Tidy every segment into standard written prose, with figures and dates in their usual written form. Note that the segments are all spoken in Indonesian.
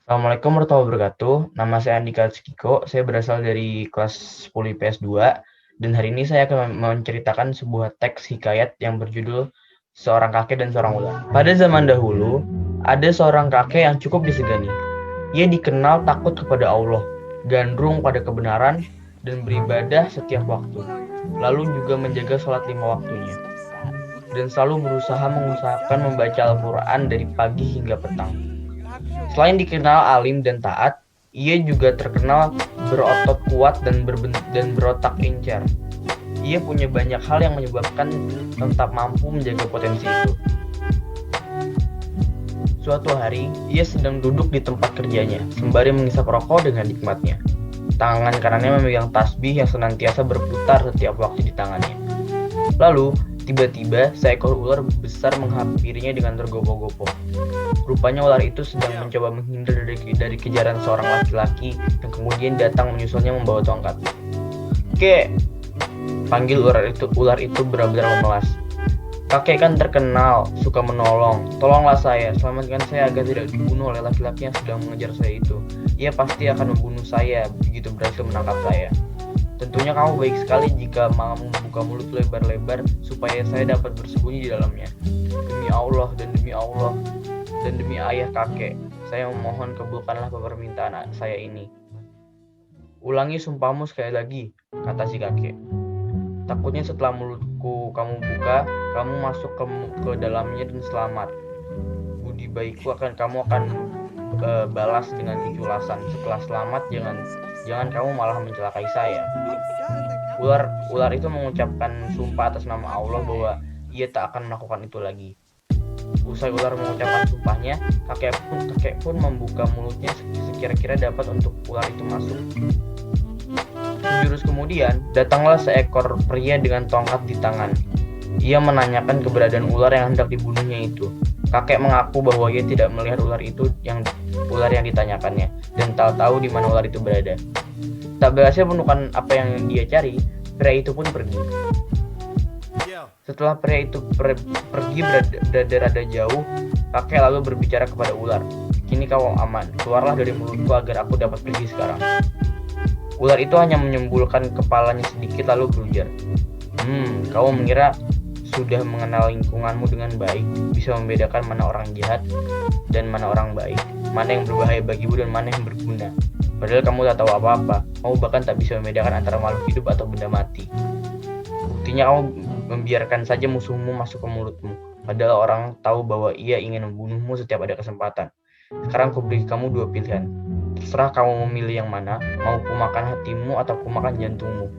Assalamualaikum warahmatullahi wabarakatuh. Nama saya Andika Tsukiko. Saya berasal dari kelas 10 IPS 2 dan hari ini saya akan menceritakan sebuah teks hikayat yang berjudul Seorang Kakek dan Seorang Ular. Pada zaman dahulu, ada seorang kakek yang cukup disegani. Ia dikenal takut kepada Allah, gandrung pada kebenaran, dan beribadah setiap waktu. Lalu juga menjaga sholat 5 waktunya. Dan selalu mengusahakan membaca Al-Quran dari pagi hingga petang. Selain dikenal alim dan taat, ia juga terkenal berotot kuat dan berotak encer. Ia punya banyak hal yang menyebabkan tetap mampu menjaga potensi itu. Suatu hari, ia sedang duduk di tempat kerjanya, sembari mengisap rokok dengan nikmatnya. Tangan kanannya memegang tasbih yang senantiasa berputar setiap waktu di tangannya. Lalu, tiba-tiba seekor ular besar menghampirinya dengan tergopoh-gopoh. Rupanya ular itu sedang mencoba menghindar dari kejaran seorang laki-laki yang kemudian datang menyusulnya membawa tongkat. "Kek," panggil ular itu benar-benar memelas. "Kakek kan terkenal suka menolong. Tolonglah saya, selamatkan saya agar tidak dibunuh oleh laki-laki yang sedang mengejar saya itu. Ia pasti akan membunuh saya begitu berhasil menangkap saya. Tentunya kamu baik sekali jika mau membuka mulut lebar-lebar supaya saya dapat bersembunyi di dalamnya. Demi Allah dan demi Allah dan demi ayah kakek, saya memohon kabulkanlah permintaan saya ini." "Ulangi sumpahmu sekali lagi," kata si kakek. "Takutnya setelah mulutku kamu buka, kamu masuk ke dalamnya dan selamat. Budi baikku kamu akan balas dengan keculasan. Setelah selamat, jangan kamu malah mencelakai saya." Ular itu mengucapkan sumpah atas nama Allah bahwa ia tak akan melakukan itu lagi. Usai ular mengucapkan sumpahnya, kakek pun membuka mulutnya sekira-kira dapat untuk ular itu masuk. Sejurus kemudian, datanglah seekor pria dengan tongkat di tangan. Ia menanyakan keberadaan ular yang hendak dibunuhnya itu. Kakek mengaku bahwa ia tidak melihat ular yang ditanyakannya dan tak tahu di mana ular itu berada. Tak berhasil menemukan apa yang dia cari, pria itu pun pergi. Setelah pria itu pergi berada jauh, kakek lalu berbicara kepada ular. "Kini kau aman, keluarlah dari mulutku agar aku dapat pergi sekarang." Ular itu hanya menyembulkan kepalanya sedikit lalu berujar, "Kamu mengira sudah mengenal lingkunganmu dengan baik, bisa membedakan mana orang jahat dan mana orang baik, mana yang berbahaya bagimu dan mana yang berguna. Padahal kamu tak tahu apa-apa, kamu bahkan tak bisa membedakan antara makhluk hidup atau benda mati. Buktinya kamu membiarkan saja musuhmu masuk ke mulutmu, padahal orang tahu bahwa ia ingin membunuhmu setiap ada kesempatan. Sekarang kuberi kamu dua pilihan. Terserah kamu memilih yang mana, mau kumakan hatimu atau kumakan jantungmu.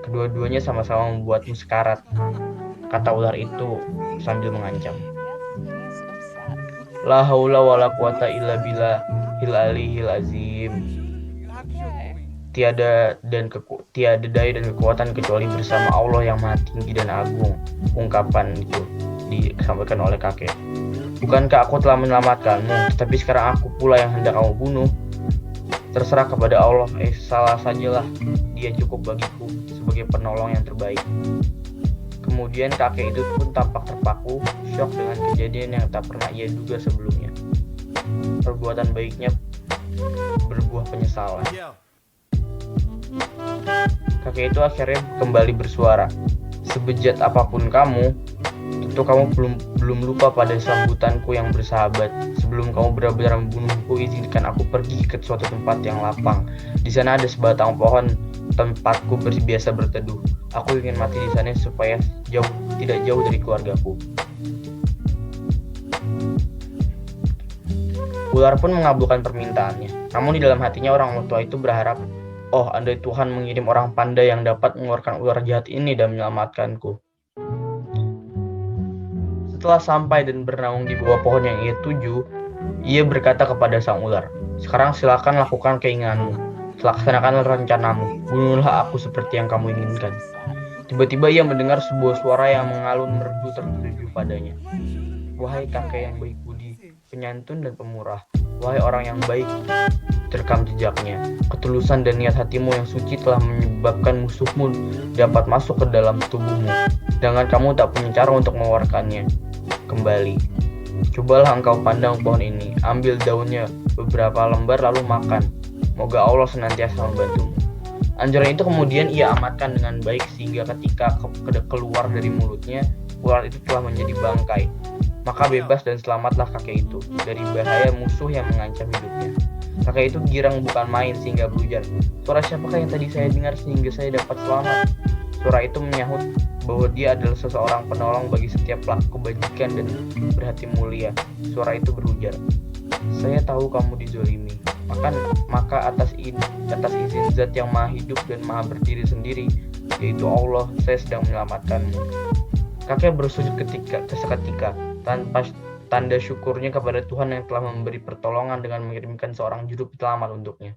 Kedua-duanya sama-sama membuatmu sekarat," kata ular itu sambil mengancam. La haula wala quwata illa billahil aliyil azim. Tiada daya dan kekuatan kecuali bersama Allah yang Maha Tinggi dan Agung. Ungkapan itu disampaikan oleh kakek. "Bukankah aku telah menyelamatkanmu, tetapi sekarang aku pula yang hendak kamu bunuh? Terserah kepada Allah, salah sajalah, dia cukup bagiku sebagai penolong yang terbaik." Kemudian kakek itu pun tampak terpaku, syok dengan kejadian yang tak pernah ia duga sebelumnya. Perbuatan baiknya berbuah penyesalan. Kakek itu akhirnya kembali bersuara, "Sebejat apapun kamu, tentu kamu belum lupa pada sambutanku yang bersahabat. Sebelum kamu benar-benar membunuhku, izinkan aku pergi ke suatu tempat yang lapang. Di sana ada sebatang pohon tempatku biasa berteduh. Aku ingin mati di sana supaya tidak jauh dari keluargaku." Ular pun mengabulkan permintaannya. Namun di dalam hatinya orang tua itu berharap, "Oh, andai Tuhan mengirim orang pandai yang dapat mengeluarkan ular jahat ini dan menyelamatkanku." Setelah sampai dan bernaung di bawah pohon yang ia tuju, ia berkata kepada sang ular, "Sekarang silakan lakukan keinginanmu. Laksanakanlah rencanamu. Bunuhlah aku seperti yang kamu inginkan." Tiba-tiba ia mendengar sebuah suara yang mengalun merdu tertuju padanya. "Wahai kakek yang baik budi, penyantun dan pemurah, wahai orang yang baik, terekam jejaknya. Ketulusan dan niat hatimu yang suci telah menyebabkan musuhmu dapat masuk ke dalam tubuhmu, sedangkan kamu tak punya cara untuk mengeluarkannya kembali. Cobalah engkau pandang pohon ini, ambil daunnya, beberapa lembar lalu makan. Moga Allah senantiasa membantumu. Anjuran itu kemudian ia amatkan dengan baik sehingga ketika keluar dari mulutnya, ular itu telah menjadi bangkai. Maka bebas dan selamatlah kakek itu dari bahaya musuh yang mengancam hidupnya. Kakek itu girang bukan main sehingga berujar, "Suara siapakah yang tadi saya dengar sehingga saya dapat selamat?" Suara itu menyahut bahwa dia adalah seseorang penolong bagi setiap pelaku kebajikan dan berhati mulia. Suara itu berujar, "Saya tahu kamu dizolimi. Maka atas izin Zat yang Maha Hidup dan Maha Berdiri sendiri, yaitu Allah, saya sedang menyelamatkanmu." Kakek bersujud seketika tanpa tanda syukurnya kepada Tuhan yang telah memberi pertolongan dengan mengirimkan seorang juru penyelamat untuknya.